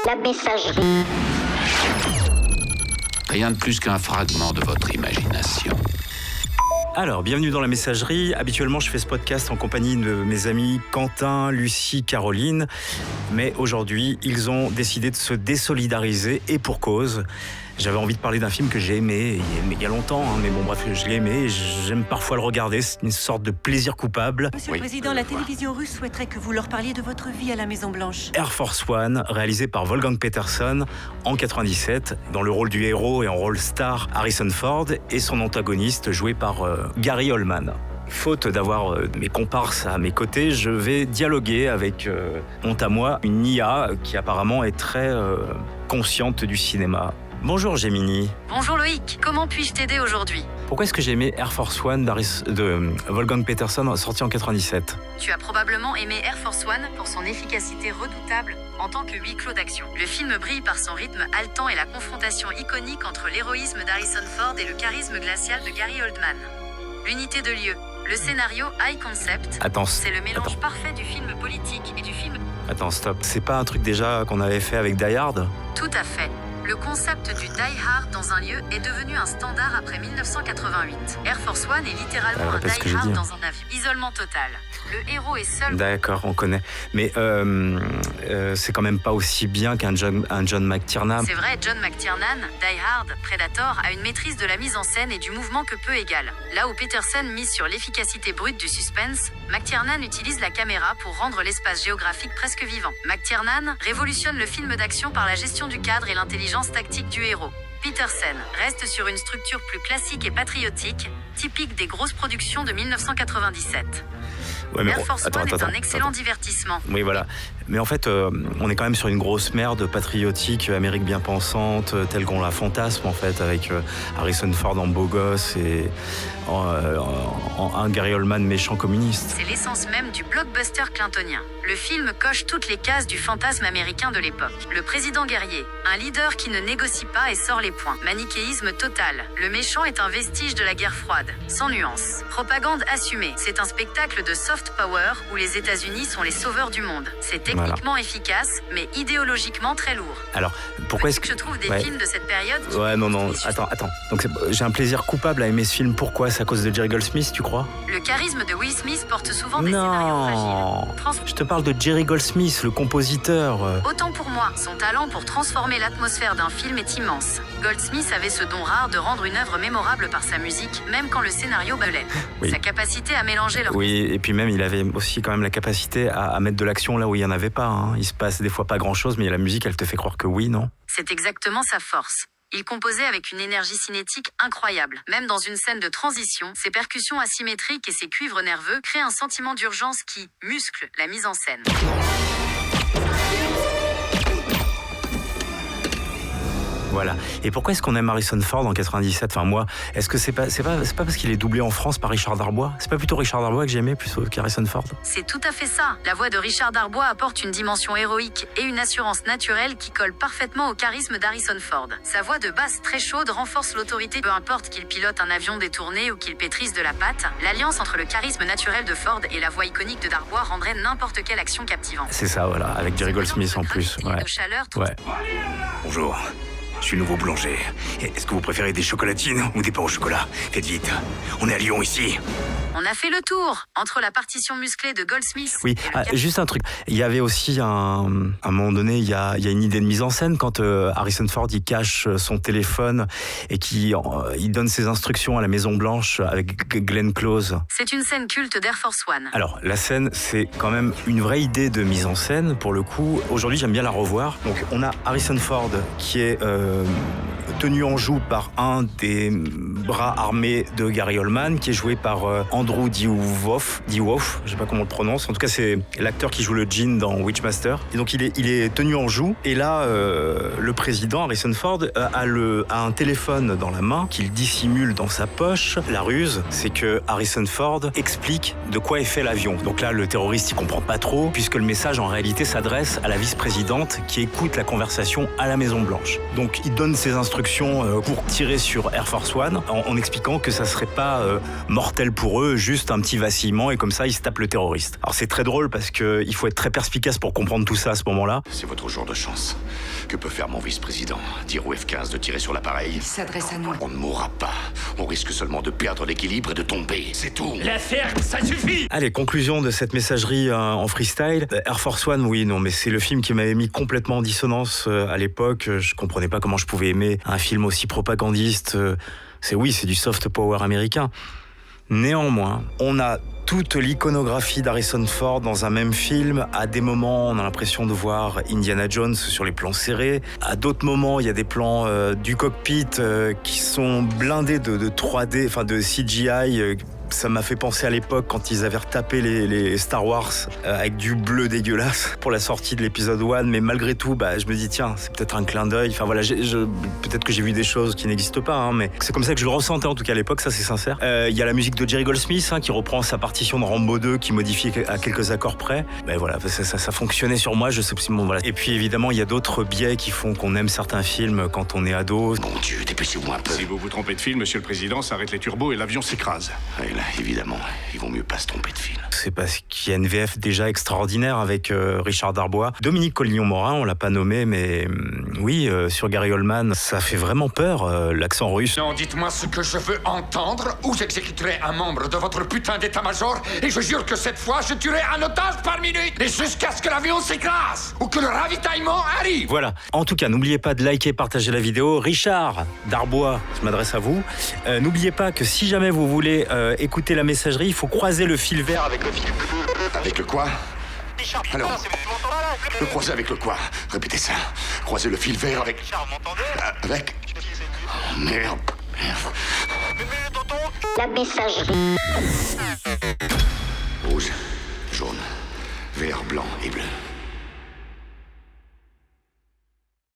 La messagerie. Rien de plus qu'un fragment de votre imagination. Alors, bienvenue dans la messagerie. Habituellement, je fais ce podcast en compagnie de mes amis Quentin, Lucie, Caroline. Mais aujourd'hui, ils ont décidé de se désolidariser et pour cause. J'avais envie de parler d'un film que j'ai aimé il y a longtemps, mais bon bref, je l'ai aimé et j'aime parfois le regarder. C'est une sorte de plaisir coupable. Monsieur le Président, la télévision russe souhaiterait que vous leur parliez de votre vie à la Maison-Blanche. Air Force One, réalisé par Wolfgang Petersen en 97, dans le rôle du héros et en rôle star Harrison Ford et son antagoniste joué par Gary Oldman. Faute d'avoir mes comparses à mes côtés, je vais dialoguer avec, honte à moi, une IA qui apparemment est très consciente du cinéma. Bonjour Gemini. Bonjour Loïc, comment puis-je t'aider aujourd'hui ? Pourquoi est-ce que j'ai aimé Air Force One de Wolfgang Petersen sorti en 97 ? Tu as probablement aimé Air Force One pour son efficacité redoutable en tant que huis clos d'action. Le film brille par son rythme haletant et la confrontation iconique entre l'héroïsme d'Harrison Ford et le charisme glacial de Gary Oldman. L'unité de lieu, le scénario high concept, c'est le mélange parfait du film politique et du film... Attends, stop. C'est pas un truc déjà qu'on avait fait avec Die Hard ? Tout à fait. Le concept du die hard dans un lieu est devenu un standard après 1988. Air Force One est littéralement un die hard dans un avion. Isolement total. Le héros est seul. D'accord, on connaît. Mais c'est quand même pas aussi bien qu'un John McTiernan. C'est vrai, John McTiernan, Die Hard, Predator, a une maîtrise de la mise en scène et du mouvement que peu égale. Là où Petersen mise sur l'efficacité brute du suspense, McTiernan utilise la caméra pour rendre l'espace géographique presque vivant. McTiernan révolutionne le film d'action par la gestion du cadre et l'intelligence tactique du héros. Petersen reste sur une structure plus classique et patriotique, typique des grosses productions de 1997. Ouais, mais Air Force One est un excellent divertissement. Oui, voilà. Mais en fait, on est quand même sur une grosse merde patriotique, Amérique bien pensante, telle qu'on la fantasme, en fait, avec Harrison Ford en beau gosse et un Gary Oldman méchant communiste. C'est l'essence même du blockbuster clintonien. Le film coche toutes les cases du fantasme américain de l'époque. Le président guerrier, un leader qui ne négocie pas et sort les points. Manichéisme total. Le méchant est un vestige de la guerre froide, sans nuance. Propagande assumée. C'est un spectacle de soft power où les États-Unis sont les sauveurs du monde. C'est techniquement efficace, mais idéologiquement très lourd. Alors, pourquoi est-ce que je trouve des films de cette période attends. Donc j'ai un plaisir coupable à aimer ce film. Pourquoi ? C'est à cause de Jerry Goldsmith, tu crois ? Le charisme de Will Smith porte souvent des scénarios fragiles. Je te parle de Jerry Goldsmith, le compositeur. Autant pour moi, son talent pour transformer l'atmosphère d'un film est immense. Goldsmith avait ce don rare de rendre une œuvre mémorable par sa musique, même quand le scénario bâclait. Oui. Sa capacité à mélanger leurs... Oui, et puis même, il avait aussi quand même la capacité à mettre de l'action là où il n'y en avait pas. Il se passe des fois pas grand-chose, mais la musique, elle te fait croire que oui, non ? C'est exactement sa force. Il composait avec une énergie cinétique incroyable. Même dans une scène de transition, ses percussions asymétriques et ses cuivres nerveux créent un sentiment d'urgence qui muscle la mise en scène. Voilà. Et pourquoi est-ce qu'on aime Harrison Ford en 97 ? Enfin, moi, est-ce que c'est pas parce qu'il est doublé en France par Richard Darbois ? C'est pas plutôt Richard Darbois que j'aimais plutôt qu'Harrison Ford ? C'est tout à fait ça. La voix de Richard Darbois apporte une dimension héroïque et une assurance naturelle qui colle parfaitement au charisme d'Harrison Ford. Sa voix de basse très chaude renforce l'autorité, peu importe qu'il pilote un avion détourné ou qu'il pétrisse de la pâte. L'alliance entre le charisme naturel de Ford et la voix iconique de Darbois rendrait n'importe quelle action captivante. C'est ça, voilà, avec Jerry Goldsmith en plus. Ouais. De chaleur, Ouais. Bonjour, je suis nouveau boulanger. Est-ce que vous préférez des chocolatines ou des pains au chocolat ? Faites vite, on est à Lyon ici. On a fait le tour entre la partition musclée de Goldsmith. Oui, juste un truc. Il y avait aussi à un moment donné, il y a une idée de mise en scène quand Harrison Ford il cache son téléphone et il donne ses instructions à la Maison Blanche avec Glenn Close. C'est une scène culte d'Air Force One. Alors la scène, c'est quand même une vraie idée de mise en scène pour le coup. Aujourd'hui, j'aime bien la revoir. Donc on a Harrison Ford qui est tenu en joue par un des bras armés de Gary Oldman, qui est joué par Andrew Diwoff, je sais pas comment on le prononce. En tout cas, c'est l'acteur qui joue le Djinn dans Witchmaster. Et donc il est tenu en joue. Et là, le président Harrison Ford a un téléphone dans la main qu'il dissimule dans sa poche. La ruse, c'est que Harrison Ford explique de quoi est fait l'avion. Donc là, le terroriste, il comprend pas trop, puisque le message en réalité s'adresse à la vice-présidente qui écoute la conversation à la Maison Blanche. Donc il donne ses instructions instructions pour tirer sur Air Force One en expliquant que ça serait pas mortel pour eux, juste un petit vacillement et comme ça ils se tapent le terroriste. Alors c'est très drôle parce qu'il faut être très perspicace pour comprendre tout ça à ce moment-là. C'est votre jour de chance. Que peut faire mon vice-président? Dire au F-15 de tirer sur l'appareil? Il s'adresse à nous. On ne mourra pas. On risque seulement de perdre l'équilibre et de tomber. C'est tout. La ferme, ça suffit! Allez, conclusion de cette messagerie en freestyle. Air Force One, oui, non, mais c'est le film qui m'avait mis complètement en dissonance à l'époque. Je comprenais pas comment je pouvais aimer un film aussi propagandiste. C'est du soft power américain. Néanmoins, on a toute l'iconographie d'Harrison Ford dans un même film. À des moments, on a l'impression de voir Indiana Jones sur les plans serrés. À d'autres moments, il y a des plans du cockpit qui sont blindés de 3D, enfin de CGI. Ça m'a fait penser à l'époque quand ils avaient retapé les Star Wars avec du bleu dégueulasse pour la sortie de l'épisode 1, mais malgré tout, je me dis tiens, c'est peut-être un clin d'œil. Enfin voilà, peut-être que j'ai vu des choses qui n'existent pas, hein, mais c'est comme ça que je le ressentais en tout cas à l'époque, ça c'est sincère. Il y a la musique de Jerry Goldsmith qui reprend sa partition de Rambo 2, qui modifie à quelques accords près. Voilà, ça fonctionnait sur moi, je sais pas si bon, voilà. Et puis évidemment, il y a d'autres biais qui font qu'on aime certains films quand on est ado. Mon Dieu, dépêchez-vous un peu. Si vous vous trompez de fil, monsieur le président, ça arrête les turbos et l'avion s'écrase. Et là, évidemment, il vaut mieux pas se tromper de fil. C'est parce qu'il y a une VF déjà extraordinaire avec Richard Darbois. Dominique Collignon-Morin, on l'a pas nommé, mais oui, sur Gary Oldman, ça fait vraiment peur, l'accent russe. Non, dites-moi ce que je veux entendre, ou j'exécuterai un membre de votre putain d'état-major, et je jure que cette fois, je tuerai un otage par minute, et jusqu'à ce que l'avion s'écrase, ou que le ravitaillement arrive. Voilà. En tout cas, n'oubliez pas de liker, partager la vidéo. Richard Darbois, je m'adresse à vous. N'oubliez pas que si jamais vous voulez écouter la messagerie, il faut croiser le fil vert avec le fil bleu. Avec le quoi? Alors, le croiser avec le quoi? Répétez ça. Croiser le fil vert avec... Avec... Oh, merde. La messagerie. Rouge, jaune, vert, blanc et bleu.